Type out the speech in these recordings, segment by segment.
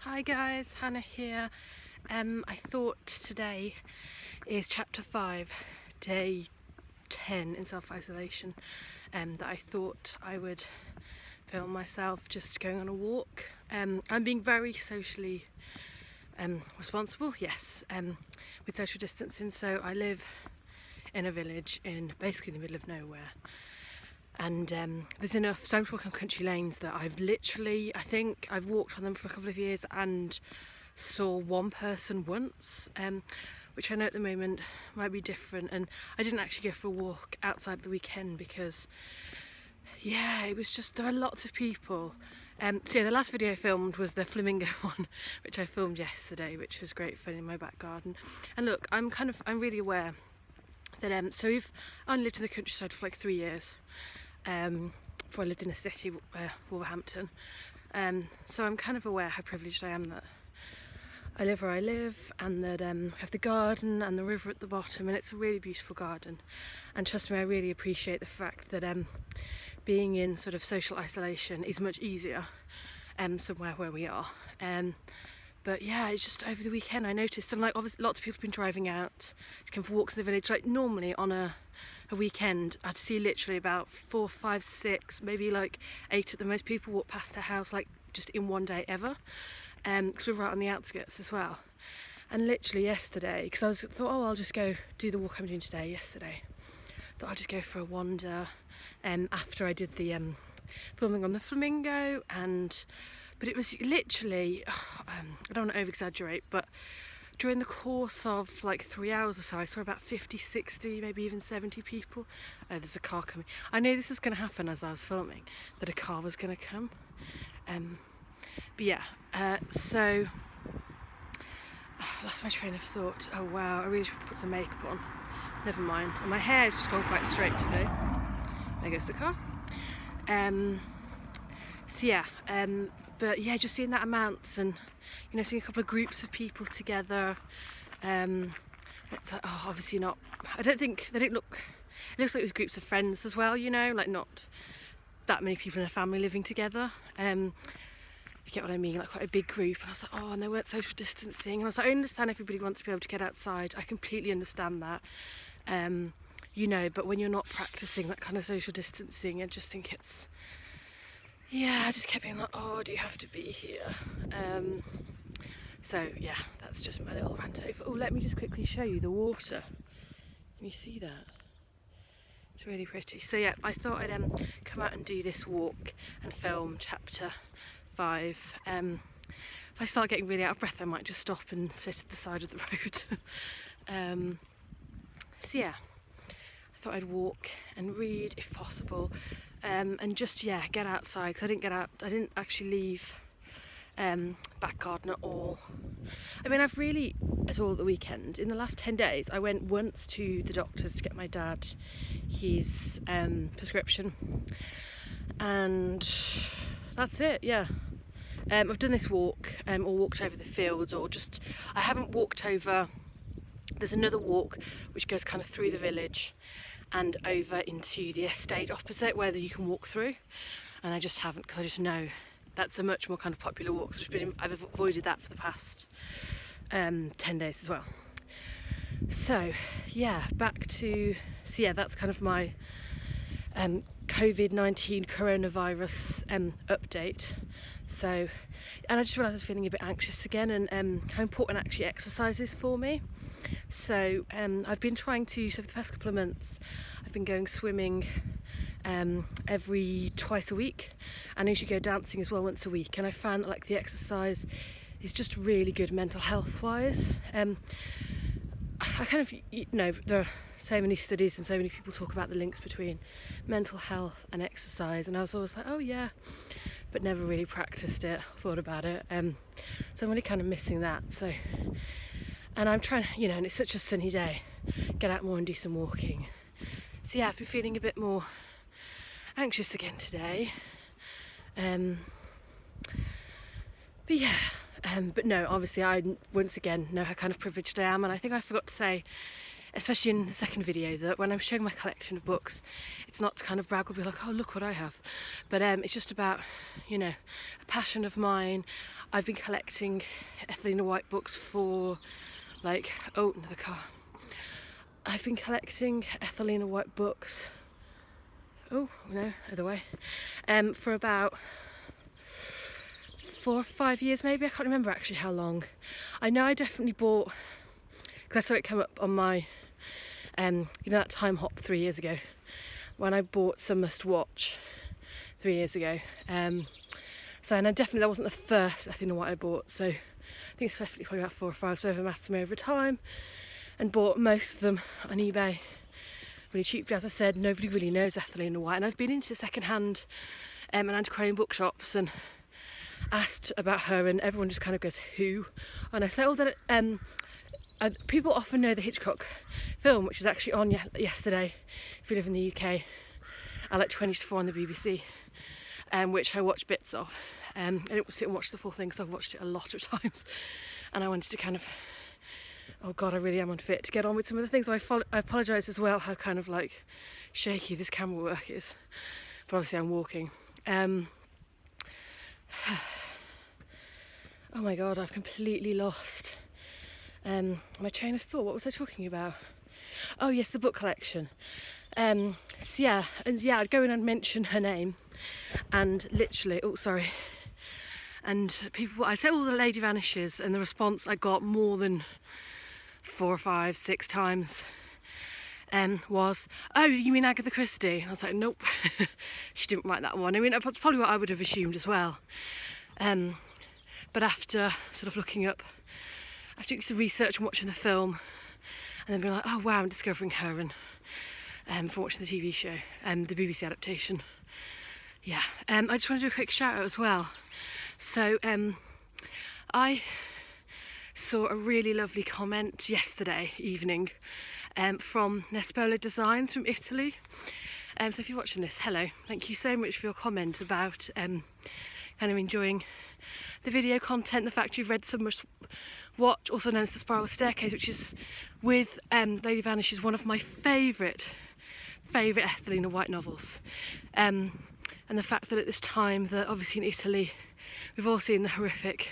Hi guys, Hannah here. I thought today is chapter 5, day 10 in self-isolation, that I thought I would film myself just going on a walk. I'm being very socially responsible, yes, with social distancing. So I live in a village in basically the middle of nowhere. And there's enough, so I'm walking on country lanes that I think I've walked on them for a couple of years and saw one person once, which I know at the moment might be different. And I didn't actually go for a walk outside the weekend because, yeah, it was just, there are lots of people. So yeah, the last video I filmed was the flamingo one, which I filmed yesterday, which was great fun in my back garden. And look, I'm really aware that, so I only lived in the countryside for like 3 years. Before I lived in a city, Wolverhampton. So I'm kind of aware how privileged I am that I live where I live, and that I have the garden and the river at the bottom, and it's a really beautiful garden. And trust me, I really appreciate the fact that being in sort of social isolation is much easier somewhere where we are. But yeah, it's just over the weekend I noticed, and like obviously lots of people have been driving out to come for walks in the village. Like normally on a weekend I'd see literally about 4, 5, 6, maybe like 8 at the most people walk past their house like just in one day ever, because we're right on the outskirts as well. And literally yesterday, because thought, oh, I'll just go do the walk I'm doing today. Yesterday thought I'll just go for a wander after I did the filming on the flamingo. But it was literally, I don't want to over exaggerate, but during the course of like 3 hours or so, I saw about 50, 60, maybe even 70 people. Oh, there's a car coming. I knew this was going to happen as I was filming, that a car was going to come. But yeah, so I lost my train of thought. Oh wow, I really should put some makeup on. Never mind. And my hair's just gone quite straight today. There goes the car. So yeah, but yeah, just seeing that amount, and seeing a couple of groups of people together. It's like, oh, obviously not. I don't think they don't look. It looks like it was groups of friends as well. Like not that many people in a family living together. You get what I mean? Like quite a big group. And I was like, oh, and they weren't social distancing. And I was like, I understand everybody wants to be able to get outside. I completely understand that. But when you're not practicing that kind of social distancing, I just think it's. Yeah, I just kept being like, oh, do you have to be here? So yeah, that's just my little rant over. Oh, let me just quickly show you the water. Can you see that? It's really pretty. So yeah, I thought I'd come out and do this walk and film chapter 5. If I start getting really out of breath, I might just stop and sit at the side of the road. So yeah, I thought I'd walk and read if possible. And just get outside, because I didn't actually leave back garden at all. I mean, I've really, at all the weekend, in the last 10 days, I went once to the doctor's to get my dad his prescription, and that's it. Yeah, I've done this walk, or walked over the fields, or just, I haven't walked over. There's another walk which goes kind of through the village and over into the estate opposite where you can walk through, and I just haven't, because I just know that's a much more kind of popular walk, so I've avoided that for the past 10 days as well. So yeah, that's kind of my COVID-19 coronavirus update. So, and I just realised I was feeling a bit anxious again, and how important actually exercise is for me. So I've been trying to, so for the past couple of months, I've been going swimming every twice a week, and I usually go dancing as well once a week. And I found that like the exercise is just really good mental health wise. I kind of, there are so many studies and so many people talk about the links between mental health and exercise, and I was always like, oh yeah, but never really practiced it, thought about it. So I'm really kind of missing that. So, and I'm trying, and it's such a sunny day, get out more and do some walking. So yeah, I've been feeling a bit more anxious again today. But yeah, but no, obviously I once again know how kind of privileged I am, and I think I forgot to say especially in the second video, that when I'm showing my collection of books, it's not to kind of brag or be like, oh, look what I have. But it's just about, you know, a passion of mine. I've been collecting Ethelina White books for like, oh, another car. I've been collecting Ethelina White books, oh, no, other way, for about 4 or 5 years maybe. I can't remember actually how long. I know I definitely bought, because I saw it come up on my, you know, that time hop 3 years ago, when I bought Some Must Watch 3 years ago. So, and I definitely, that wasn't the first Ethelina White I bought, so I think it's definitely probably about 4 or 5, so I've amassed them over time and bought most of them on eBay really cheaply. As I said, nobody really knows Ethelina White, and I've been into second-hand and antiquarian bookshops and asked about her, and everyone just kind of goes, who? And I say, oh, that people often know the Hitchcock film, which was actually on yesterday if you live in the UK, at like 20 to 4 on the BBC, which I watched bits of. I didn't sit and watch the full thing, so I've watched it a lot of times, and I wanted to kind of, oh god, I really am unfit to get on with some of the things. So I apologise as well how kind of like shaky this camera work is, but obviously I'm walking. Oh my god, I've completely lost my train of thought. What was I talking about? Oh yes, the book collection. So yeah, I'd go in and mention her name, and literally, oh sorry, and people, I say all the Lady Vanishes, and the response I got more than 4 or 5, 6 times was, oh, you mean Agatha Christie? And I was like, nope. She didn't write that one. I mean, that's probably what I would have assumed as well. But after sort of looking up, after doing some research and watching the film, and then being like, oh wow, I'm discovering her, and from watching the TV show, the BBC adaptation. Yeah, I just want to do a quick shout out as well. So I saw a really lovely comment yesterday evening from Nespola Designs from Italy. So if you're watching this, hello, thank you so much for your comment about kind of enjoying the video content, the fact you've read Some Must Watch, also known as The Spiral Staircase, which is with Lady Vanishes, one of my favourite Ethelina White novels. And the fact that at this time, that obviously in Italy, we've all seen the horrific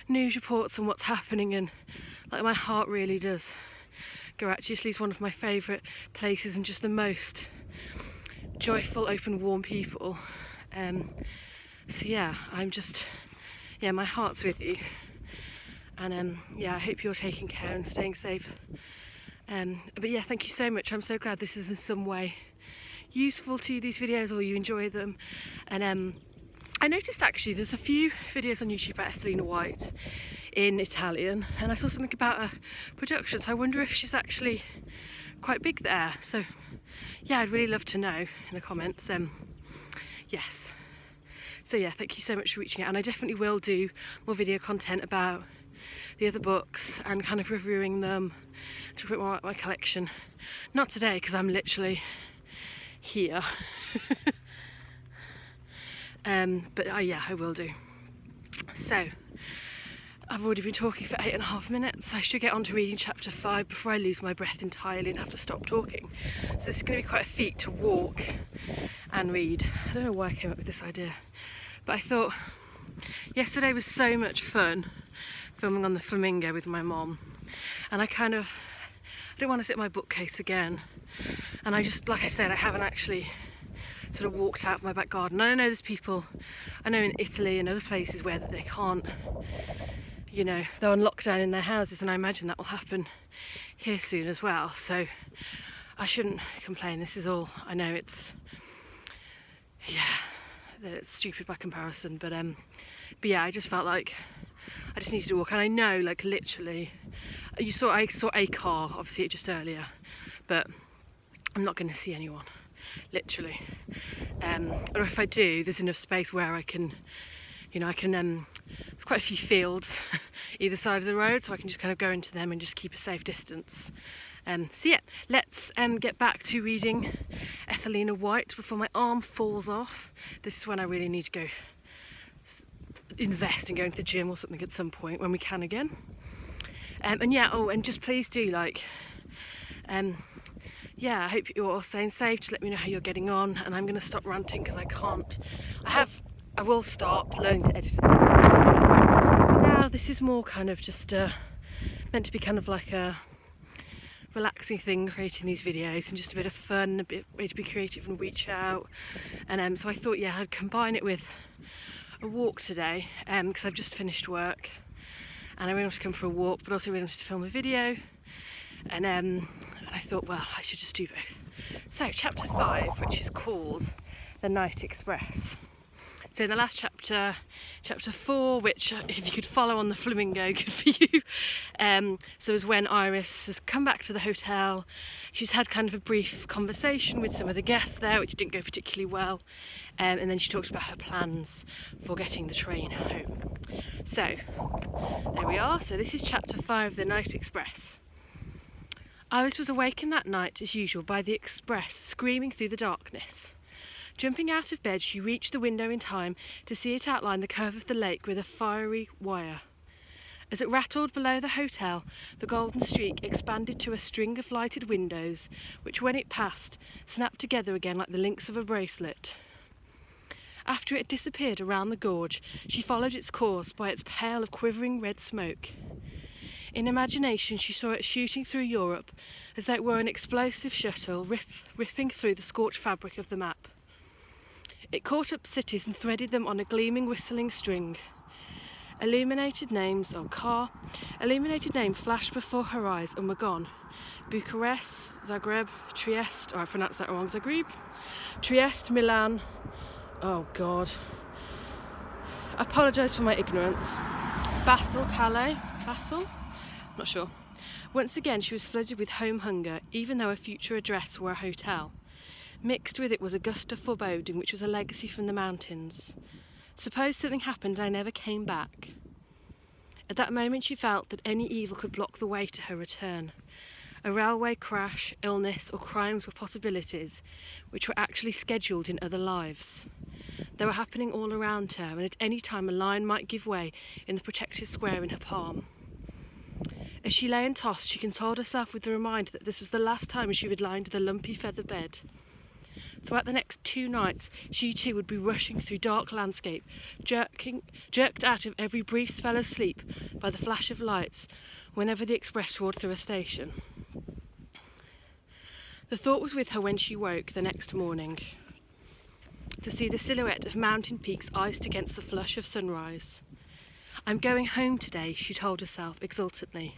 news reports and what's happening, and like my heart really does go out to Italy. It's one of my favourite places, and just the most joyful, open, warm people. So yeah, I'm just, yeah, my heart's with you, and yeah, I hope you're taking care and staying safe. But yeah, thank you so much. I'm so glad this is in some way useful to you, these videos, or you enjoy them. And I noticed actually there's a few videos on YouTube about Ethelina White in Italian, and I saw something about a production, so I wonder if she's actually quite big there. So yeah, I'd really love to know in the comments. Yes. So yeah, thank you so much for reaching out, and I definitely will do more video content about the other books and kind of reviewing them to put more about my collection. Not today, because I'm literally here. But yeah, I will do. So I've already been talking for 8.5 minutes. I should get on to reading chapter 5 before I lose my breath entirely and have to stop talking. So it's going to be quite a feat to walk and read. I don't know why I came up with this idea, but I thought yesterday was so much fun filming on the Flamingo with my mom, and I didn't want to sit in my bookcase again, and I just, like I said, I haven't actually sort of walked out of my back garden. I know there's people, I know in Italy and other places where they can't, you know, they're on lockdown in their houses, and I imagine that will happen here soon as well. So I shouldn't complain. This is all, I know it's, yeah, that it's stupid by comparison, but yeah, I just felt like I just needed to walk, and I know, like, literally, I saw a car, obviously just earlier, but I'm not going to see anyone, literally. Or if I do, there's enough space where I can, you know, there's quite a few fields either side of the road, so I can just kind of go into them and just keep a safe distance. So yeah, let's get back to reading Ethelina White before my arm falls off. This is when I really need to go invest in going to the gym or something at some point when we can again. And yeah, oh, and just please do, like, Yeah, I hope you're all staying safe. Just let me know how you're getting on, and I'm going to stop ranting because I can't. I will start learning to edit it. But now this is more kind of just meant to be kind of like a relaxing thing, creating these videos, and just a bit of fun, a bit way to be creative and reach out. And so I thought, yeah, I'd combine it with a walk today because I've just finished work and I really wanted to come for a walk, but also really wanted to film a video. And I thought, well, I should just do both. So chapter 5, which is called The Night Express. So in the last chapter, chapter 4, which if you could follow on the flamingo, good for you. So is when Iris has come back to the hotel. She's had kind of a brief conversation with some of the guests there, which didn't go particularly well. And then she talks about her plans for getting the train home. So there we are. So this is chapter 5, The Night Express. Iris was awakened that night, as usual, by the express screaming through the darkness. Jumping out of bed, she reached the window in time to see it outline the curve of the lake with a fiery wire. As it rattled below the hotel, the golden streak expanded to a string of lighted windows, which, when it passed, snapped together again like the links of a bracelet. After it disappeared around the gorge, she followed its course by its pale of quivering red smoke. In imagination, she saw it shooting through Europe as though it were an explosive shuttle ripping through the scorched fabric of the map. It caught up cities and threaded them on a gleaming, whistling string. Illuminated names flashed before her eyes and were gone. Bucharest, Zagreb, Trieste, I pronounced that wrong, Zagreb, Trieste, Milan, oh God. I apologise for my ignorance. Calais, not sure. Once again she was flooded with home hunger, even though her future address were a hotel. Mixed with it was a gust of foreboding, which was a legacy from the mountains. Suppose something happened and I never came back. At that moment she felt that any evil could block the way to her return. A railway crash, illness, or crimes were possibilities which were actually scheduled in other lives. They were happening all around her, and at any time a line might give way in the protected square in her palm. As she lay and tossed, she consoled herself with the reminder that this was the last time she would lie into the lumpy feather bed. Throughout the next 2 nights, she too would be rushing through dark landscape, jerked out of every brief spell of sleep by the flash of lights whenever the express roared through a station. The thought was with her when she woke the next morning, to see the silhouette of mountain peaks iced against the flush of sunrise. "I'm going home today," she told herself exultantly.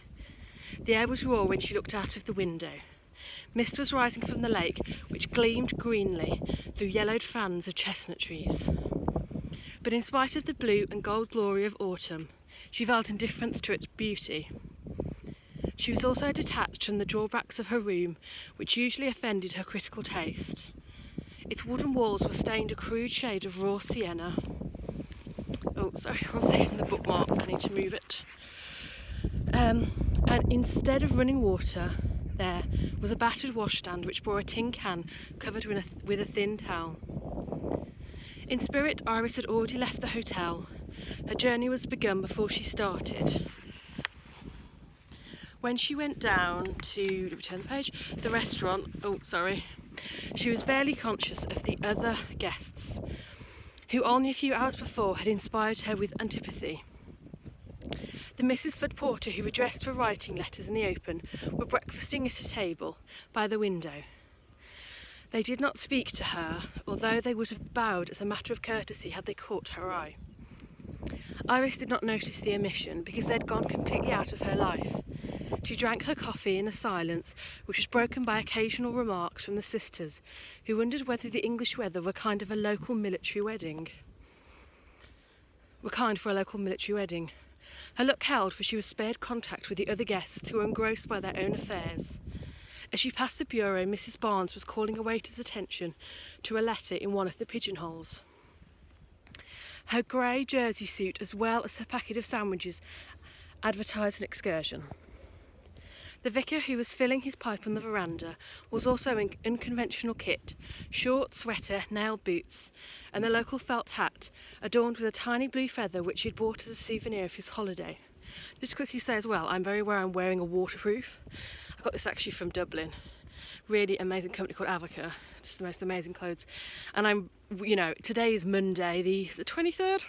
The air was raw when she looked out of the window. Mist was rising from the lake, which gleamed greenly through yellowed fans of chestnut trees. But in spite of the blue and gold glory of autumn, she felt indifference to its beauty. She was also detached from the drawbacks of her room, which usually offended her critical taste. Its wooden walls were stained a crude shade of raw sienna. Oh, sorry, 1 second, the bookmark, I need to move it. And instead of running water, there was a battered washstand which bore a tin can covered with a thin towel. In spirit, Iris had already left the hotel. Her journey was begun before she started. When she went down to, return the page, the restaurant, she was barely conscious of the other guests, who only a few hours before had inspired her with antipathy. The Mrs. Flood Porter, who were dressed for writing letters in the open, were breakfasting at a table by the window. They did not speak to her, although they would have bowed as a matter of courtesy had they caught her eye. Iris did not notice the omission because they had gone completely out of her life. She drank her coffee in a silence which was broken by occasional remarks from the sisters, who wondered whether the English weather were kind for a local military wedding. Her look held, for she was spared contact with the other guests who were engrossed by their own affairs. As she passed the bureau, Mrs. Barnes was calling a waiter's attention to a letter in one of the pigeonholes. Her grey jersey suit, as well as her packet of sandwiches, advertised an excursion. The vicar, who was filling his pipe on the veranda, was also in unconventional kit: short sweater, nailed boots, and the local felt hat, adorned with a tiny blue feather which he'd bought as a souvenir of his holiday. Just to quickly say as well, I'm very aware I'm wearing a waterproof. I I got this actually from Dublin. Really amazing company called Avoca. Just the most amazing clothes. And I'm, today is Monday, the 23rd.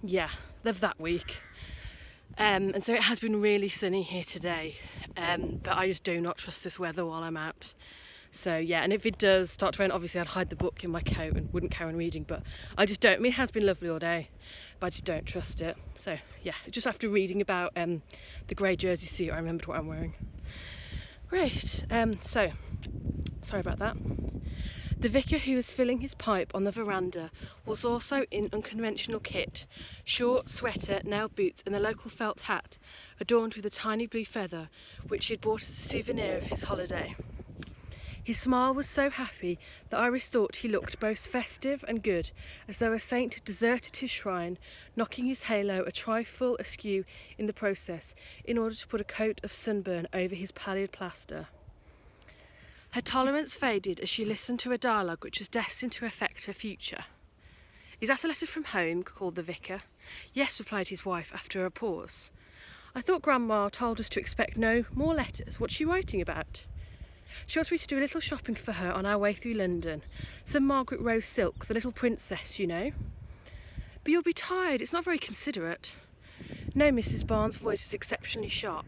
Yeah, of that week. And so it has been really sunny here today. But I just do not trust this weather while I'm out. So yeah, and if it does start to rain, obviously I'd hide the book in my coat and wouldn't carry on reading, but I just don't. I mean, it has been lovely all day, but I just don't trust it. So yeah, just after reading about the grey jersey suit, I remembered what I'm wearing. Right, so, sorry about that. The vicar who was filling his pipe on the veranda was also in unconventional kit, short sweater, nail boots and a local felt hat adorned with a tiny blue feather which he had bought as a souvenir of his holiday. His smile was so happy that Iris thought he looked both festive and good, as though a saint had deserted his shrine, knocking his halo a trifle askew in the process, in order to put a coat of sunburn over his pallid plaster. Her tolerance faded as she listened to a dialogue which was destined to affect her future. "Is that a letter from home?" called the vicar. "Yes," replied his wife after a pause. "I thought Grandma told us to expect no more letters. What's she writing about?" "She wants me to do a little shopping for her on our way through London. Some Margaret Rose silk, the little princess, you know." "But you'll be tired. It's not very considerate." "No," Mrs. Barnes' voice was exceptionally sharp.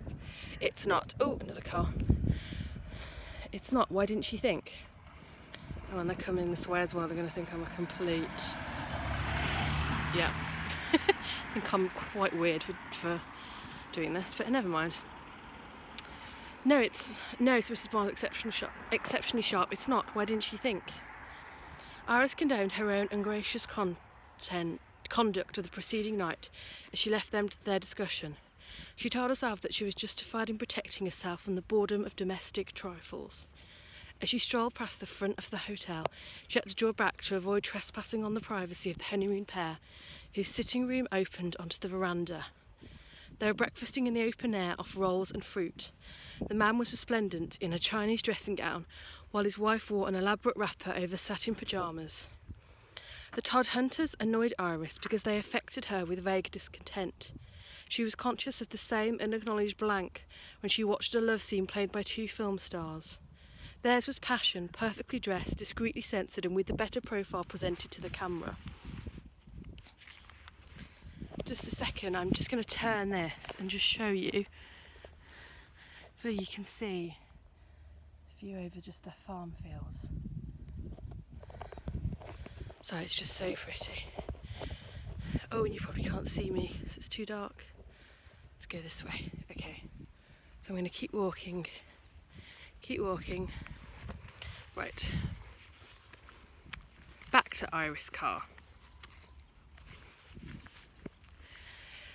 "It's not." Oh, another car. "It's not. Why didn't she think?" Oh, and they're coming this way as well. They're going to think I'm a complete... Yeah. I think I'm quite weird for doing this, but never mind. No, so Mrs. Barnes exceptionally sharp. "It's not. Why didn't she think?" Iris condoned her own ungracious conduct of the preceding night as she left them to their discussion. She told herself that she was justified in protecting herself from the boredom of domestic trifles. As she strolled past the front of the hotel, she had to draw back to avoid trespassing on the privacy of the honeymoon pair, whose sitting room opened onto the veranda. They were breakfasting in the open air off rolls and fruit. The man was resplendent in a Chinese dressing gown, while his wife wore an elaborate wrapper over satin pyjamas. The Todhunters annoyed Iris because they affected her with vague discontent. She was conscious of the same unacknowledged blank when she watched a love scene played by two film stars. Theirs was passion, perfectly dressed, discreetly censored, and with the better profile presented to the camera. Just a second, I'm just going to turn this and just show you, so you can see the view over just the farm fields. So it's just so pretty. Oh, and you probably can't see me because it's too dark. Let's go this way. Okay, so I'm going to keep walking. Right, back to Iris' car.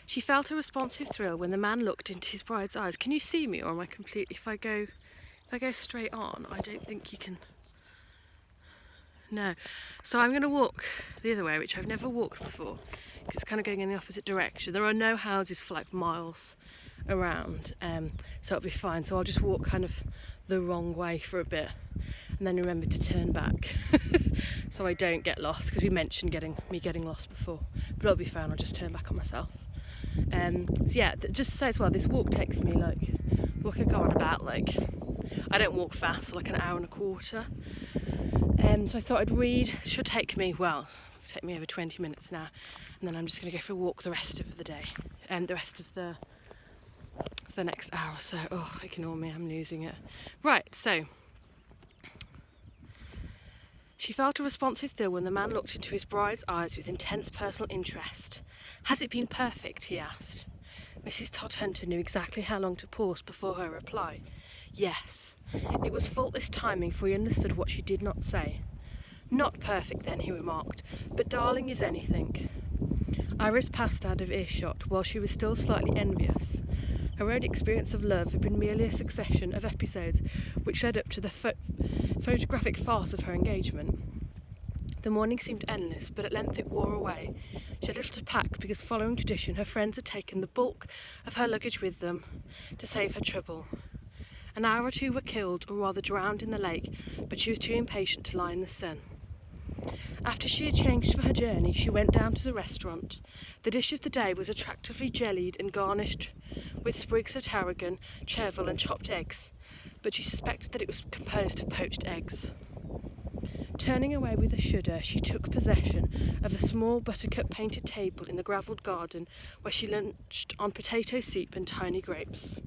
She felt a responsive thrill when the man looked into his bride's eyes. Can you see me, or am I completely... If I go straight on, I don't think you can... No. So I'm going to walk the other way, which I've never walked before, because it's kind of going in the opposite direction. There are no houses for like miles around, so it'll be fine. So I'll just walk kind of the wrong way for a bit, and then remember to turn back so I don't get lost, because we mentioned me getting lost before, but it'll be fine. I'll just turn back on myself. So yeah, just to say as well, this walk takes me like, I could go on about like, I don't walk fast, like an hour and a quarter. So I thought I'd read. It should take me over 20 minutes now, and then I'm just going to go for a walk the rest of the day, and the rest of the next hour or so. Oh, ignore me, I'm losing it. Right, so she felt a responsive thrill when the man looked into his bride's eyes with intense personal interest. "Has it been perfect?" he asked. Mrs. Todhunter knew exactly how long to pause before her reply. Yes. It was faultless timing, for he understood what she did not say. "Not perfect then," he remarked, "but darling as anything." Iris passed out of earshot while she was still slightly envious. Her own experience of love had been merely a succession of episodes which led up to the photographic farce of her engagement. The morning seemed endless, but at length it wore away. She had little to pack because, following tradition, her friends had taken the bulk of her luggage with them to save her trouble. An hour or two were killed, or rather drowned, in the lake, but she was too impatient to lie in the sun. After she had changed for her journey, she went down to the restaurant. The dish of the day was attractively jellied and garnished with sprigs of tarragon, chervil and chopped eggs, but she suspected that it was composed of poached eggs. Turning away with a shudder, she took possession of a small buttercup-painted table in the gravelled garden where she lunched on potato soup and tiny grapes.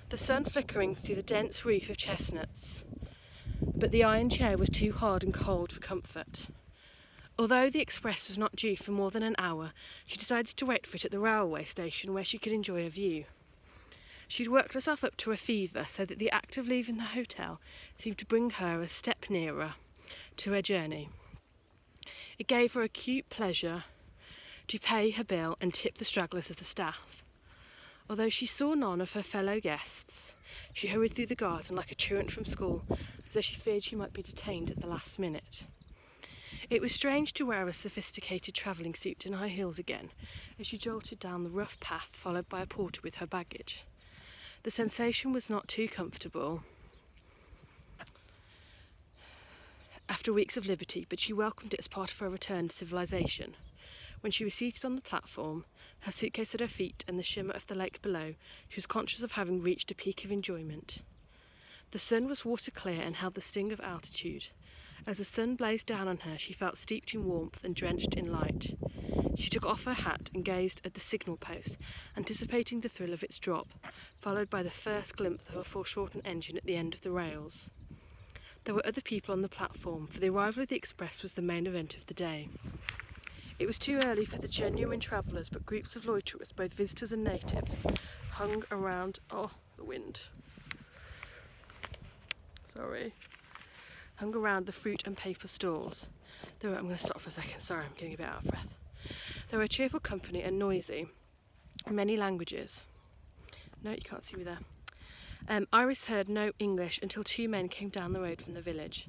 The sun flickering through the dense roof of chestnuts, but the iron chair was too hard and cold for comfort. Although the express was not due for more than an hour, she decided to wait for it at the railway station where she could enjoy a view. She'd worked herself up to a fever so that the act of leaving the hotel seemed to bring her a step nearer to her journey. It gave her acute pleasure to pay her bill and tip the stragglers of the staff. Although she saw none of her fellow guests, she hurried through the garden like a truant from school, as though she feared she might be detained at the last minute. It was strange to wear a sophisticated travelling suit and high heels again, as she jolted down the rough path followed by a porter with her baggage. The sensation was not too comfortable after weeks of liberty, but she welcomed it as part of her return to civilization. When she was seated on the platform, her suitcase at her feet and the shimmer of the lake below, she was conscious of having reached a peak of enjoyment. The sun was water clear and held the sting of altitude. As the sun blazed down on her, she felt steeped in warmth and drenched in light. She took off her hat and gazed at the signal post, anticipating the thrill of its drop, followed by the first glimpse of a foreshortened engine at the end of the rails. There were other people on the platform, for the arrival of the express was the main event of the day. It was too early for the genuine travellers, but groups of loiterers, both visitors and natives, hung around... Oh, the wind. Sorry. Hung around the fruit and paper stalls. I'm going to stop for a second. Sorry, I'm getting a bit out of breath. They were a cheerful company and noisy in many languages. No, you can't see me there. Iris heard no English until two men came down the road from the village.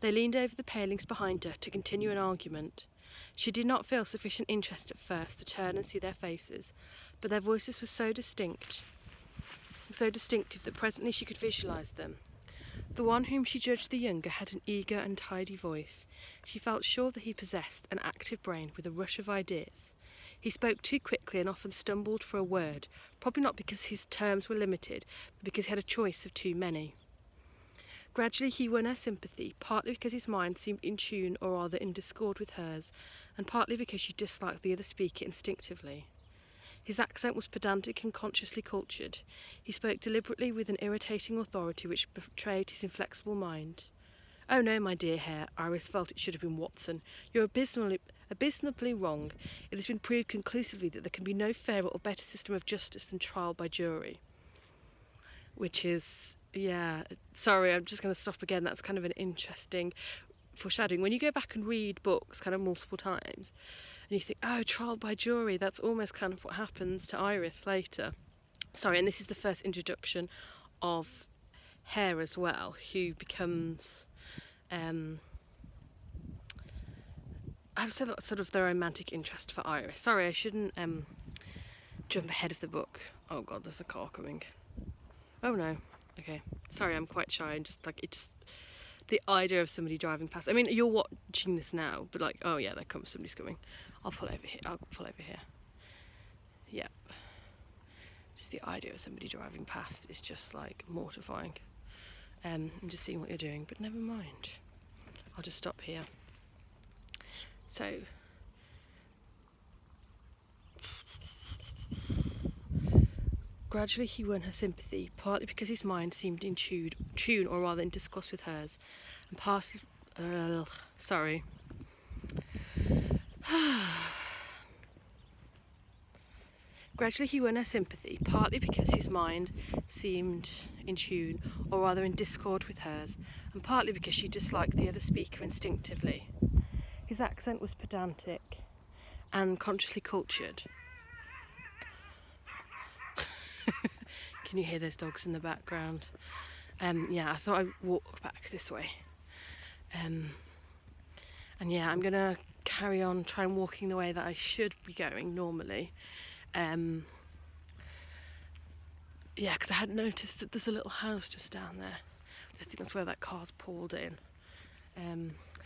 They leaned over the palings behind her to continue an argument. She did not feel sufficient interest at first to turn and see their faces, but their voices were so distinctive that presently she could visualise them. The one whom she judged the younger had an eager and tidy voice. She felt sure that he possessed an active brain with a rush of ideas. He spoke too quickly and often stumbled for a word, probably not because his terms were limited, but because he had a choice of too many. Gradually he won her sympathy, partly because his mind seemed in tune or rather in discord with hers, and partly because she disliked the other speaker instinctively. His accent was pedantic and consciously cultured. He spoke deliberately with an irritating authority which betrayed his inflexible mind. "Oh no, my dear Hare," Iris felt it should have been Watson. "You're abysmally wrong. It has been proved conclusively that there can be no fairer or better system of justice than trial by jury." Which is, yeah, sorry, I'm just going to stop again. That's kind of an interesting foreshadowing. When you go back and read books kind of multiple times, and you think, oh, trial by jury, that's almost kind of what happens to Iris later. Sorry, and this is the first introduction of Hare as well, who becomes... I'd say that's sort of the romantic interest for Iris. Sorry, I shouldn't jump ahead of the book. Oh god, there's a car coming. Oh no. Okay. Sorry, I'm quite shy and just like the idea of somebody driving past. I mean, you're watching this now, but like, oh yeah, somebody's coming. I'll pull over here. Yep. Just the idea of somebody driving past is just like mortifying. I'm just seeing what you're doing, but never mind. I'll just stop here. So, gradually he won her sympathy, partly because his mind seemed in tune or rather in discourse with hers, and Gradually he won her sympathy, partly because his mind seemed in tune, or rather in discord with hers, and partly because she disliked the other speaker instinctively. His accent was pedantic and consciously cultured. Can you hear those dogs in the background? Yeah, I thought I'd walk back this way. And yeah, I'm going to carry on trying walking the way that I should be going normally. Yeah, because I had noticed that there's a little house just down there. I think that's where that car's pulled in.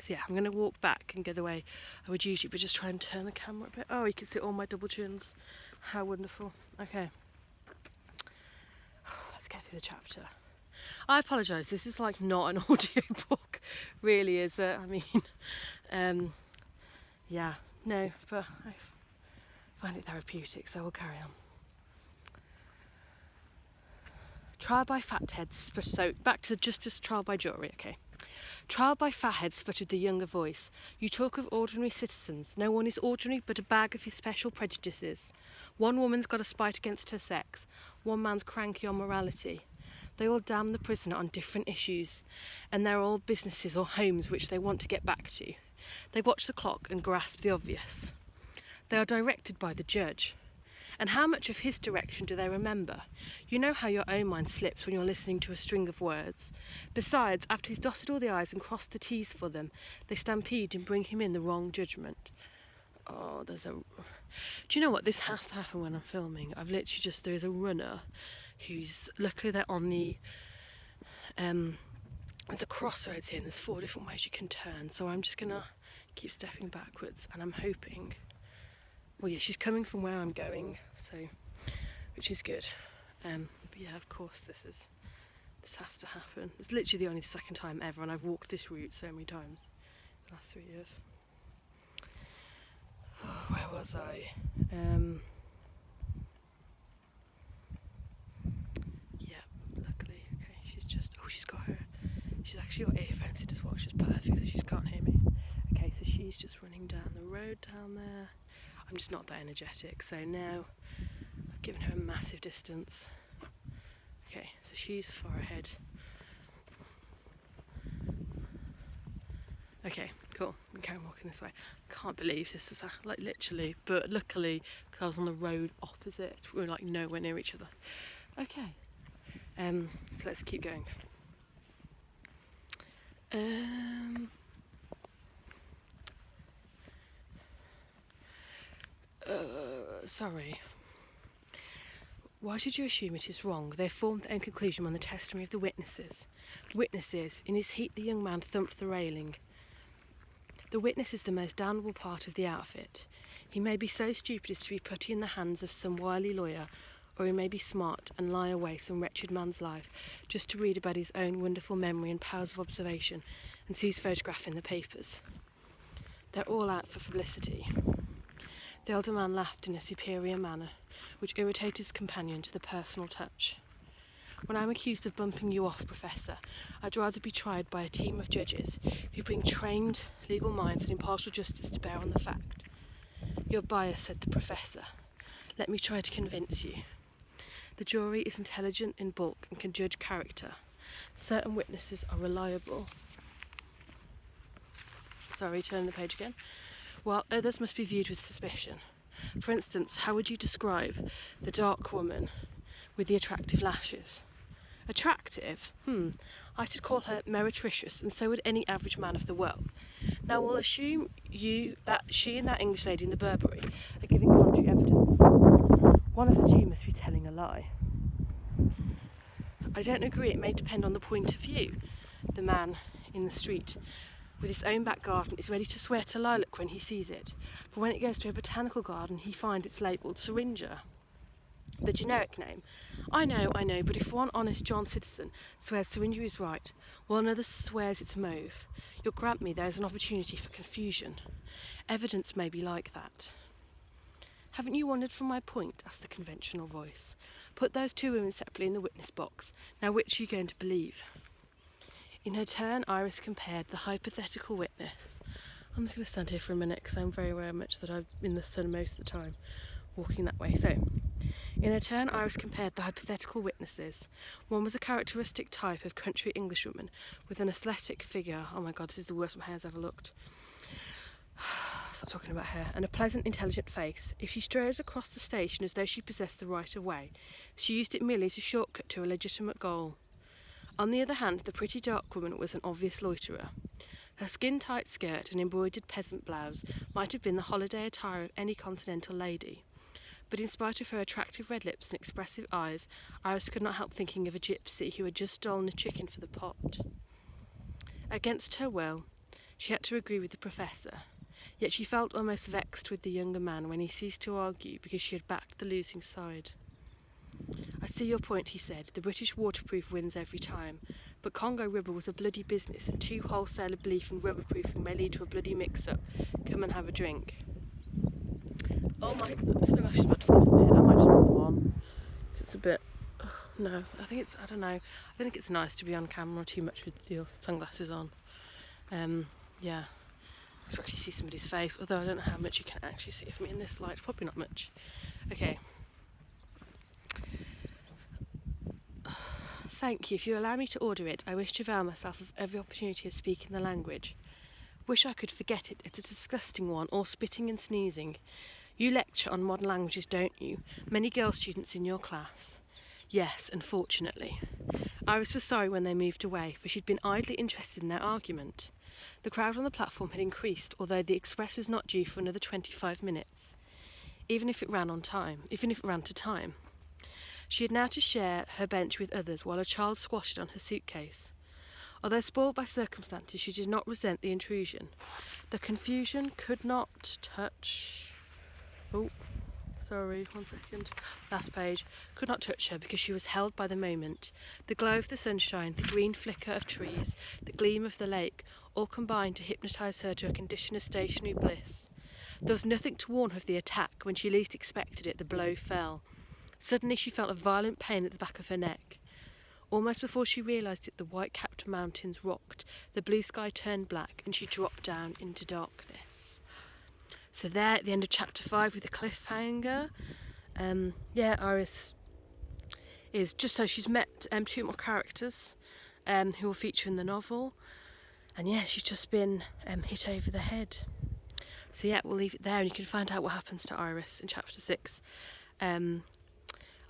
So yeah, I'm going to walk back and go the way I would usually, but just try and turn the camera a bit. Oh, you can see all my double chins. How wonderful. Okay. Let's get through the chapter. I apologise, this is like not an audio book, really, is it? I mean, yeah, no, but I find it therapeutic, so we'll carry on. Trial by fatheads, so back to the justice trial by jury, okay. Trial by fatheads, sputtered the younger voice. You talk of ordinary citizens. No one is ordinary but a bag of his special prejudices. One woman's got a spite against her sex. One man's cranky on morality. They all damn the prisoner on different issues, and they're all businesses or homes which they want to get back to. They watch the clock and grasp the obvious. They are directed by the judge. And how much of his direction do they remember? You know how your own mind slips when you're listening to a string of words. Besides, after he's dotted all the I's and crossed the T's for them, they stampede and bring him in the wrong judgment. Oh, Do you know what? This has to happen when I'm filming. There's a runner who's, luckily they're on the, there's a crossroads here and there's 4 different ways you can turn. So I'm just gonna keep stepping backwards and I'm hoping, well yeah, she's coming from where I'm going, so, which is good. But yeah, of course this has to happen. It's literally the only second time ever, and I've walked this route so many times the last 3 years. Oh, where was I? Yeah, luckily, okay, she's actually got earphones in as well, which is perfect, so she can't hear me. Okay, so she's just running down the road down there. I'm just not that energetic, so now I've given her a massive distance. Okay, so she's far ahead. Okay, cool. I'm carry on walking this way. Can't believe this is like literally, but luckily, because I was on the road opposite, we were like nowhere near each other. Okay, so let's keep going. Sorry. Why should you assume it is wrong? They formed their own conclusion on the testimony of the witnesses. Witnesses. In his heat, the young man thumped the railing. The witness is the most damnable part of the outfit. He may be so stupid as to be put in the hands of some wily lawyer, or he may be smart and lie away some wretched man's life just to read about his own wonderful memory and powers of observation and see his photograph in the papers. They're all out for publicity. The elder man laughed in a superior manner, which irritated his companion to the personal touch. When I'm accused of bumping you off, Professor, I'd rather be tried by a team of judges who bring trained legal minds and impartial justice to bear on the fact. You're biased, said the Professor. Let me try to convince you. The jury is intelligent in bulk and can judge character. Certain witnesses are reliable. Sorry, turn the page again. While others must be viewed with suspicion. For instance, how would you describe the dark woman with the attractive lashes? Attractive? I should call her meretricious, and so would any average man of the world. Now we'll assume that she and that English lady in the Burberry are giving contrary evidence. One of the two must be telling a lie. I don't agree, it may depend on the point of view. The man in the street with his own back garden is ready to swear to lilac when he sees it, but when it goes to a botanical garden he finds it's labelled syringa. The generic name. I know, but if one honest John citizen swears syringa is right, while another swears it's mauve, you'll grant me there is an opportunity for confusion. Evidence may be like that. Haven't you wandered from my point? Asked the conventional voice. Put those two women separately in the witness box. Now which are you going to believe? In her turn, Iris compared the hypothetical witness. I'm just going to stand here for a minute because I'm very much that I'm in the sun most of the time, walking that way. So, in her turn, Iris compared the hypothetical witnesses. One was a characteristic type of country Englishwoman with an athletic figure. Oh my God, this is the worst my hair's ever looked. Stop talking about hair. And a pleasant, intelligent face. If she strode across the station as though she possessed the right of way, she used it merely as a shortcut to a legitimate goal. On the other hand, the pretty dark woman was an obvious loiterer. Her skin-tight skirt and embroidered peasant blouse might have been the holiday attire of any continental lady. But in spite of her attractive red lips and expressive eyes, Iris could not help thinking of a gypsy who had just stolen a chicken for the pot. Against her will, She had to agree with the professor, yet she felt almost vexed with the younger man when he ceased to argue because she had backed the losing side. "I see your point," he said. "The British waterproof wins every time. But Congo rubber was a bloody business, and too wholesale a belief in rubberproofing may lead to a bloody mix-up. Come and have a drink." Oh my goodness, I'm actually about to fall off my head. I might just put them on. It's a bit... no, I don't know. I don't think it's nice to be on camera too much with your sunglasses on. Yeah. I can actually see somebody's face, although I don't know how much you can actually see of me in this light. Probably not much. Okay. "Thank you. If you allow me to order it, I wish to avail myself of every opportunity of speaking the language. Wish I could forget it. It's a disgusting one, all spitting and sneezing. You lecture on modern languages, don't you? Many girl students in your class." "Yes, unfortunately." Iris was sorry when they moved away, for she'd been idly interested in their argument. The crowd on the platform had increased, although the express was not due for another 25 minutes, even if it ran to time. She had now to share her bench with others while a child squatted on her suitcase. Although spoiled by circumstances, she did not resent the intrusion. The confusion could not touch... oh, sorry, 1 second. Last page. Could not touch her because she was held by the moment. The glow of the sunshine, the green flicker of trees, the gleam of the lake, all combined to hypnotise her to a condition of stationary bliss. There was nothing to warn her of the attack. When she least expected it, the blow fell. Suddenly she felt a violent pain at the back of her neck. Almost before she realised it, the white-capped mountains rocked, the blue sky turned black, and she dropped down into darkness. So there, at the end of chapter 5 with the cliffhanger, Iris is just so she's met 2 more characters who will feature in the novel, and she's just been hit over the head. So we'll leave it there, and you can find out what happens to Iris in chapter 6.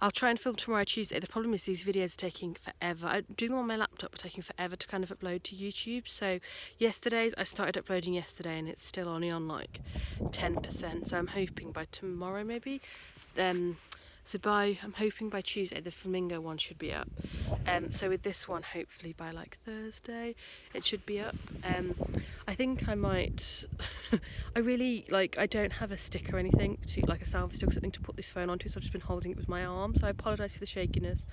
I'll try and film tomorrow, Tuesday. The problem is these videos are taking forever. Doing them on my laptop are taking forever to kind of upload to YouTube. So I started uploading yesterday, and it's still only on like 10%. So I'm hoping by tomorrow maybe. I'm hoping by Tuesday the flamingo one should be up. So with this one, hopefully by like Thursday it should be up. I think I might I don't have a stick or anything to like a selfie stick or something to put this phone onto, so I've just been holding it with my arm. So I apologise for the shakiness.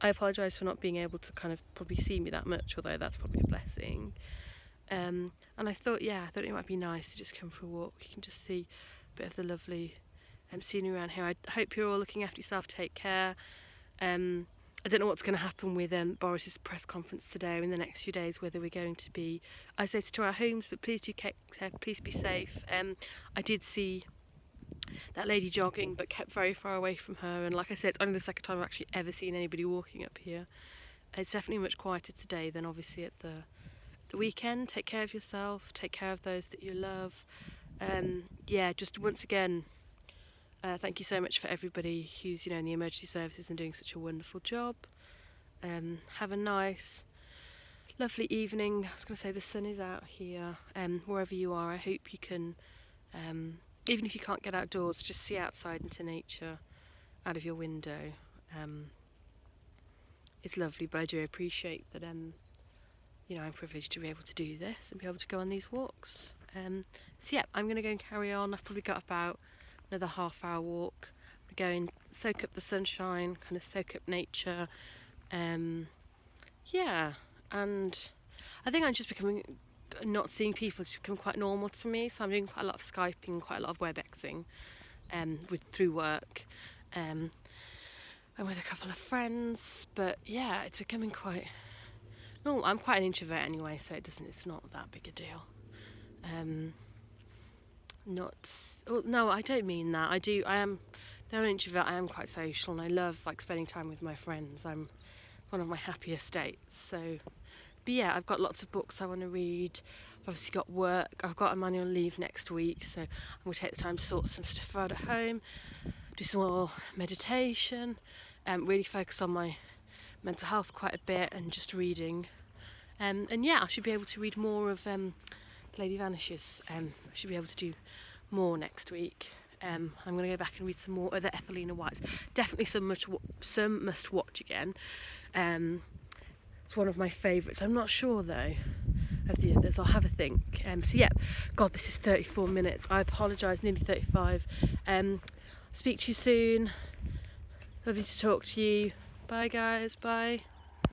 I apologise for not being able to kind of probably see me that much, although that's probably a blessing. And I thought it might be nice to just come for a walk. You can just see a bit of the lovely scenery around here. I hope you're all looking after yourself. Take care. I don't know what's going to happen with Boris's press conference today or in the next few days, whether we're going to be isolated to our homes, but please do take care, please be safe. I did see that lady jogging, but kept very far away from her, and like I said, it's only the second time I've actually ever seen anybody walking up here. It's definitely much quieter today than obviously at the weekend. Take care of yourself, take care of those that you love. Just once again, thank you so much for everybody who's in the emergency services and doing such a wonderful job. Have a nice, lovely evening. I was going to say the sun is out here. Wherever you are, I hope you can, even if you can't get outdoors, just see outside into nature out of your window. It's lovely, but I do appreciate that I'm privileged to be able to do this and be able to go on these walks. I'm going to go and carry on. I've probably got about another half-hour walk. I'm going to go and soak up the sunshine, kind of soak up nature. And I think I'm just not seeing people, it's become quite normal to me, so I'm doing quite a lot of Skyping, quite a lot of WebExing through work. I'm with a couple of friends, but it's becoming quite normal. I'm quite an introvert anyway, so it's not that big a deal. No, I don't mean that. I am an introvert. I am quite social, and I love spending time with my friends. I'm one of my happiest states. So, but I've got lots of books I want to read. I've obviously got work. I've got a annual leave next week, so I'm going to take the time to sort some stuff out at home, do some more meditation, really focus on my mental health quite a bit, and just reading. I should be able to read more of Lady Vanishes. I should be able to do more next week. I'm going to go back and read some more other Ethelina Whites. Definitely some must watch again. It's one of my favourites. I'm not sure though of the others. I'll have a think. So yeah, God, this is 34 minutes. I apologise, nearly 35. Speak to you soon. Lovely to talk to you. Bye guys, bye.